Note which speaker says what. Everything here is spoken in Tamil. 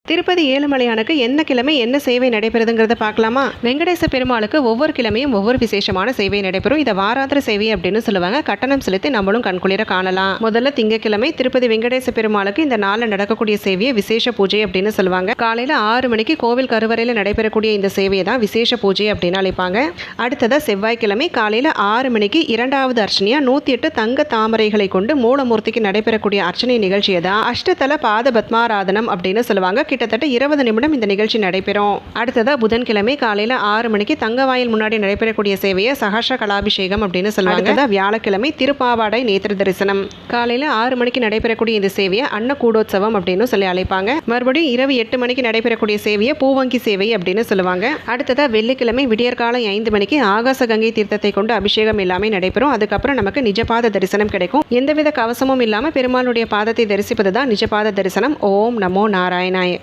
Speaker 1: திருப்பதி ஏழுமலையானுக்கு என்ன கிழமை என்ன சேவை நடைபெறுதுங்கிறத பார்க்கலாமா? வெங்கடேச பெருமாளுக்கு ஒவ்வொரு கிழமையும் ஒவ்வொரு விசேஷமான சேவை நடைபெறும். இதை வாராந்திர சேவை அப்படின்னு சொல்லுவாங்க. கட்டணம் செலுத்தி நம்மளும் கண்குளிர காணலாம். முதல்ல திங்கக்கிழமை திருப்பதி வெங்கடேச பெருமாளுக்கு இந்த நாளில் நடக்கக்கூடிய சேவையை விசேஷ பூஜை அப்படின்னு சொல்லுவாங்க. காலையில் 6 மணிக்கு கோவில் கருவறையில் நடைபெறக்கூடிய இந்த சேவையை தான் விசேஷ பூஜை அப்படின்னு அழைப்பாங்க. அடுத்ததாக செவ்வாய்க்கிழமை காலையில் 6 மணிக்கு 2வது அர்ச்சனையா 108 தங்க தாமரைகளை கொண்டு மூலமூர்த்திக்கு நடைபெறக்கூடிய அர்ச்சனை நிகழ்ச்சியை தான் அஷ்டதல பாத பத்மாராதனம் அப்படின்னு சொல்லுவாங்க. கிட்டத்தட்ட 20 நிமிடம் இந்த நிகழ்ச்சி நடைபெறும். அடுத்ததா புதன்கிழமை காலையில 6 மணிக்கு தங்கவாயில் முன்னாடி நடைபெறக்கூடிய சேவையை சகஸ்ர கலாபிஷேகம் அப்படின்னு சொல்லுவாங்க. வியாழக்கிழமை திருப்பாவாடை நேத்திர தரிசனம் காலையில 6 மணிக்கு நடைபெறக்கூடிய இந்த சேவையை அன்னக்கூடோத்சவம் அப்படின்னு சொல்லி அழைப்பாங்க. மறுபடியும் இரவு 8 மணிக்கு நடைபெறக்கூடிய சேவையை பூவங்கி சேவை அப்படின்னு சொல்லுவாங்க. அடுத்ததா வெள்ளிக்கிழமை விடியற்காலை 5 மணிக்கு ஆகாச கங்கை தீர்த்தத்தை கொண்டு அபிஷேகம் எல்லாமே நடைபெறும். அதுக்கப்புறம் நமக்கு நிஜபாத தரிசனம் கிடைக்கும். எந்தவித கவசமும் இல்லாம பெருமாளுடைய பாதத்தை தரிசிப்பது தான் நிஜபாத தரிசனம். ஓம் நமோ நாராயணாய.